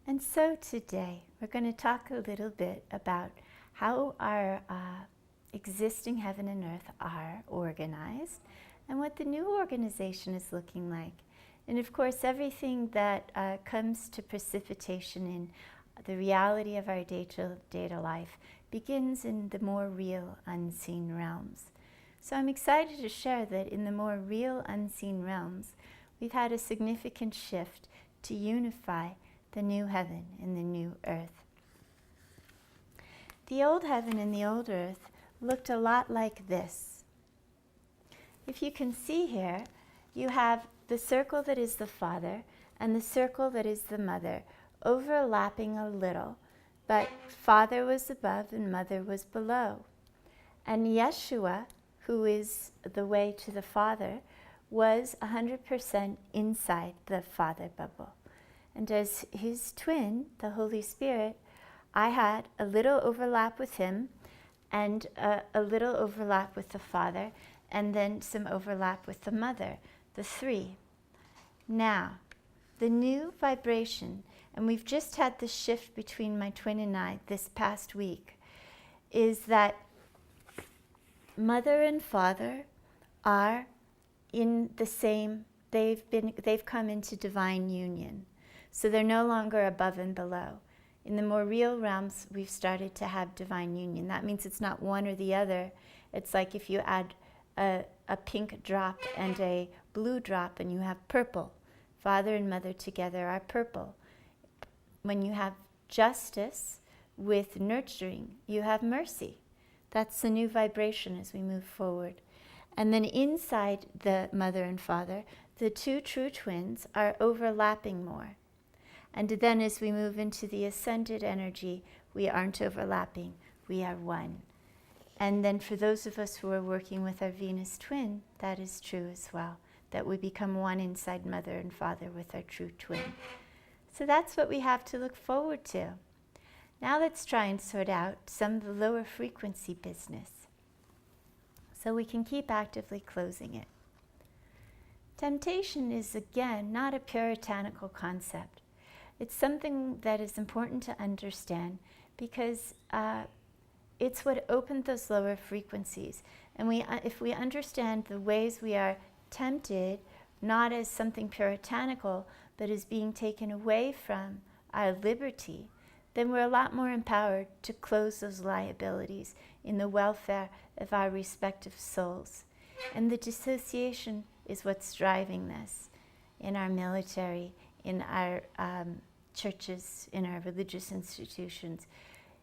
And so today we're going to talk a little bit about how our existing heaven and earth are organized and what the new organization is looking like. And of course, everything that comes to precipitation in the reality of our day-to-day life begins in the more real, unseen realms. So I'm excited to share that in the more real, unseen realms, we've had a significant shift to unify the new heaven and the new earth. The old heaven and the old earth looked a lot like this. If you can see here, you have the circle that is the Father and the circle that is the Mother overlapping a little, but Father was above and Mother was below. And Yeshua, who is the way to the Father, was 100% inside the Father bubble. And as his twin, the Holy Spirit, I had a little overlap with him and a little overlap with the Father, and then some overlap with the Mother, the three. Now, the new vibration, and we've just had this shift between my twin and I this past week, is that Mother and Father are in the same, they've come into divine union. So they're no longer above and below. In the more real realms, we've started to have divine union. That means it's not one or the other. It's like if you add a pink drop and a blue drop and you have purple. Father and Mother together are purple. When you have justice with nurturing, you have mercy. That's the new vibration as we move forward. And then inside the Mother and Father, the two true twins are overlapping more. And then as we move into the ascended energy, we aren't overlapping, we are one. And then for those of us who are working with our Venus twin, that is true as well, that we become one inside Mother and Father with our true twin. So that's what we have to look forward to. Now let's try and sort out some of the lower frequency business so we can keep actively closing it. Temptation is, again, not a puritanical concept. It's something that is important to understand because it's what opened those lower frequencies. And if we understand the ways we are tempted, not as something puritanical, but as being taken away from our liberty, then we're a lot more empowered to close those liabilities in the welfare of our respective souls. And the dissociation is what's driving this in our military, in our churches, in our religious institutions,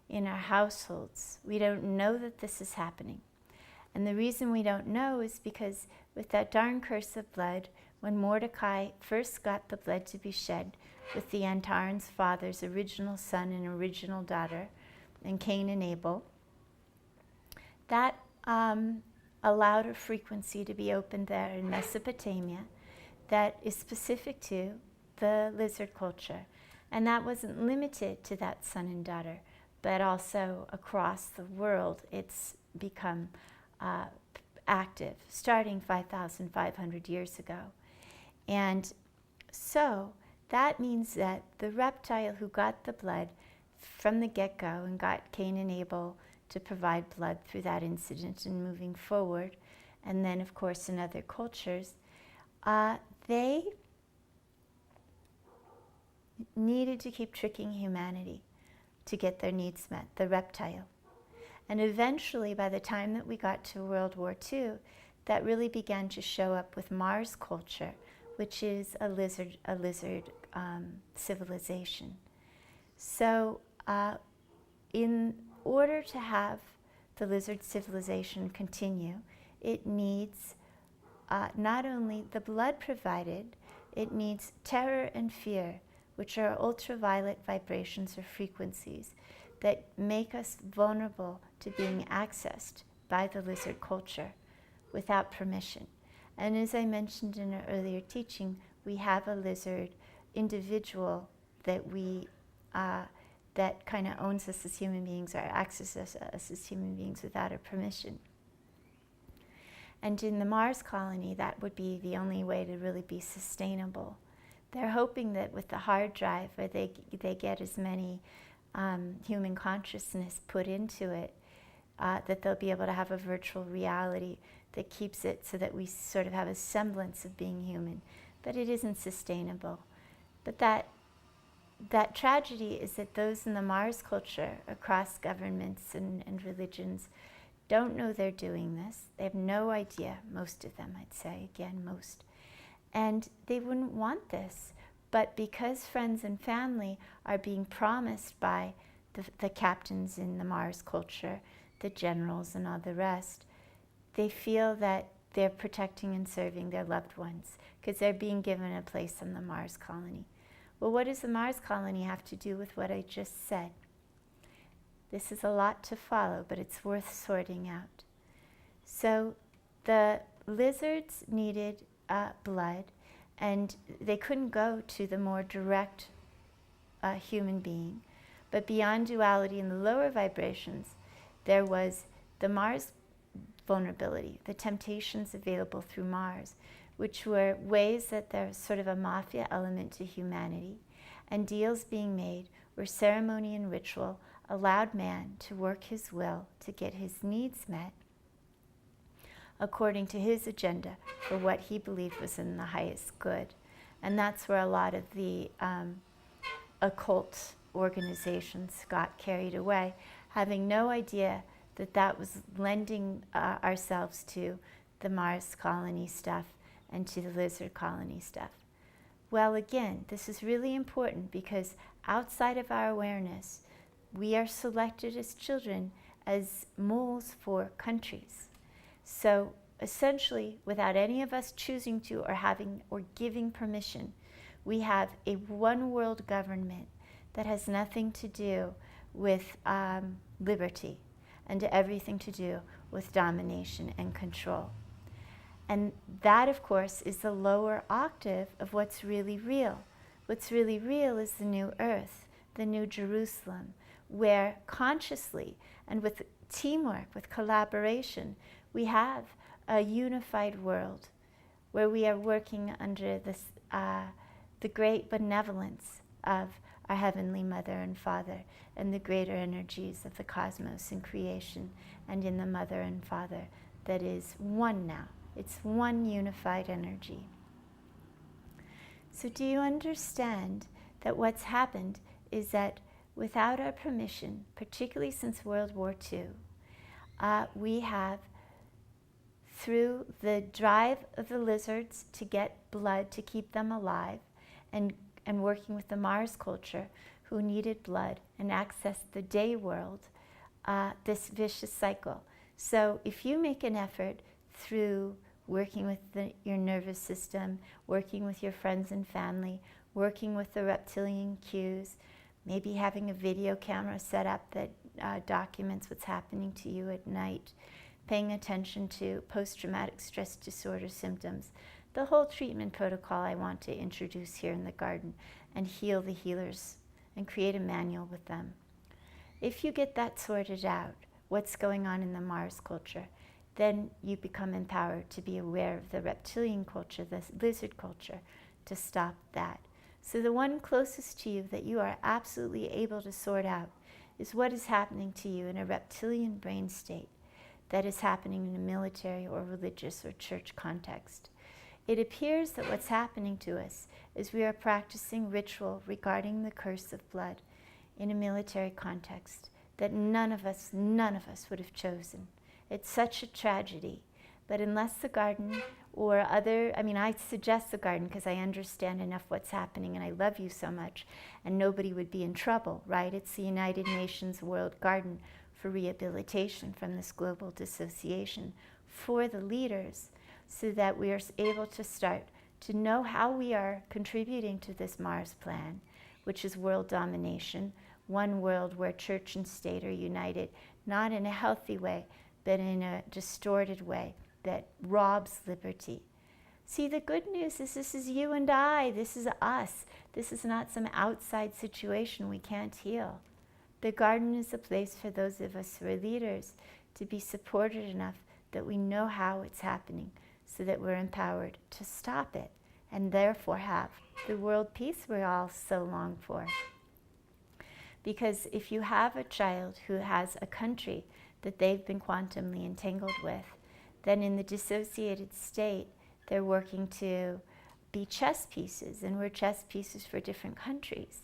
in our households. We don't know that this is happening. And the reason we don't know is because with that darn curse of blood, when Mordecai first got the blood to be shed with the Antaran's father's original son and original daughter, and Cain and Abel, that allowed a frequency to be opened there in Mesopotamia that is specific to the lizard culture. And that wasn't limited to that son and daughter, but also across the world it's become active, starting 5,500 years ago. And so that means that the reptile who got the blood from the get-go and got Cain and Abel to provide blood through that incident and moving forward, and then of course in other cultures, they needed to keep tricking humanity to get their needs met, the reptile. And eventually, by the time that we got to World War II, that really began to show up with Mars culture, which is a lizard civilization. So in order to have the lizard civilization continue, it needs not only the blood provided, it needs terror and fear, which are ultraviolet vibrations or frequencies that make us vulnerable to being accessed by the lizard culture without permission. And as I mentioned in an earlier teaching, we have a lizard individual that that kind of owns us as human beings or accesses us as human beings without our permission. And in the Mars colony, that would be the only way to really be sustainable, They're hoping that with the hard drive, where they get as many human consciousness put into it, that they'll be able to have a virtual reality that keeps it so that we sort of have a semblance of being human. But it isn't sustainable. But that tragedy is that those in the Mars culture across governments and religions don't know they're doing this. They have no idea, most of them, I'd say, again, most. And they wouldn't want this. But because friends and family are being promised by the captains in the Mars culture, the generals and all the rest, they feel that they're protecting and serving their loved ones because they're being given a place on the Mars colony. Well, what does the Mars colony have to do with what I just said? This is a lot to follow, but it's worth sorting out. So the lizards needed blood, and they couldn't go to the more direct human being. But beyond duality in the lower vibrations, there was the Mars vulnerability, the temptations available through Mars, which were ways that there's sort of a mafia element to humanity, and deals being made where ceremony and ritual allowed man to work his will to get his needs met according to his agenda for what he believed was in the highest good. And that's where a lot of the occult organizations got carried away, having no idea that that was lending ourselves to the Mars colony stuff and to the lizard colony stuff. Well, again, this is really important because outside of our awareness, we are selected as children as moles for countries. So essentially, without any of us choosing to or having or giving permission, we have a one world government that has nothing to do with liberty and everything to do with domination and control. And that, of course, is the lower octave of what's really real. What's really real is the new earth, the new Jerusalem, where consciously and with teamwork, with collaboration, we have a unified world where we are working under this, the great benevolence of our Heavenly Mother and Father and the greater energies of the cosmos and creation and in the Mother and Father that is one now. It's one unified energy. So do you understand that what's happened is that without our permission, particularly since World War II, we have, through the drive of the lizards to get blood to keep them alive, and working with the Mars culture who needed blood and accessed the day world, this vicious cycle. So if you make an effort through working with your nervous system, working with your friends and family, working with the reptilian cues, maybe having a video camera set up that documents what's happening to you at night, paying attention to post-traumatic stress disorder symptoms, the whole treatment protocol I want to introduce here in the garden and heal the healers and create a manual with them. If you get that sorted out, what's going on in the Mars culture, then you become empowered to be aware of the reptilian culture, the lizard culture, to stop that. So the one closest to you that you are absolutely able to sort out is what is happening to you in a reptilian brain state that is happening in a military or religious or church context. It appears that what's happening to us is we are practicing ritual regarding the curse of blood in a military context that none of us would have chosen. It's such a tragedy. But unless the garden or other, I suggest the garden because I understand enough what's happening and I love you so much and nobody would be in trouble, right? It's the United Nations World Garden for Rehabilitation from this global dissociation for the leaders so that we are able to start to know how we are contributing to this Mars plan, which is world domination, one world where church and state are united, not in a healthy way, but in a distorted way that robs liberty. See, the good news is this is you and I. This is us. This is not some outside situation we can't heal. The garden is a place for those of us who are leaders to be supported enough that we know how it's happening so that we're empowered to stop it and therefore have the world peace we all so long for. Because if you have a child who has a country that they've been quantumly entangled with, then in the dissociated state, they're working to be chess pieces, and we're chess pieces for different countries.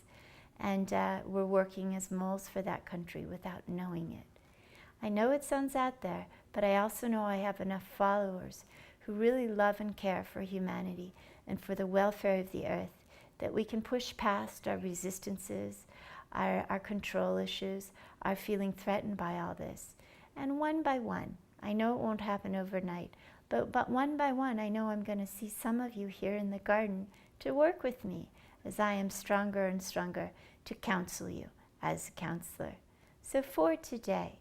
And we're working as moles for that country without knowing it. I know it sounds out there, but I also know I have enough followers who really love and care for humanity and for the welfare of the earth that we can push past our resistances, our control issues, our feeling threatened by all this. And one by one, I know it won't happen overnight, but one by one, I know I'm going to see some of you here in the garden to work with me as I am stronger and stronger to counsel you as a counselor. So for today,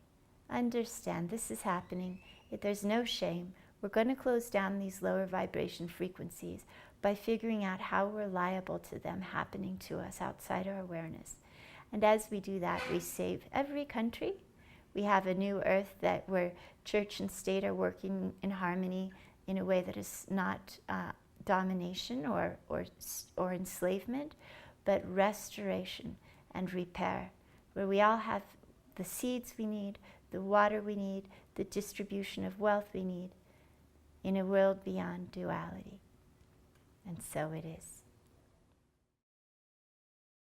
understand this is happening. There's no shame. We're going to close down these lower vibration frequencies by figuring out how we're liable to them happening to us outside our awareness. And as we do that, we save every country. We have a new earth where church and state are working in harmony in a way that is not domination or enslavement, but restoration and repair, where we all have the seeds we need, the water we need, the distribution of wealth we need in a world beyond duality. And so it is.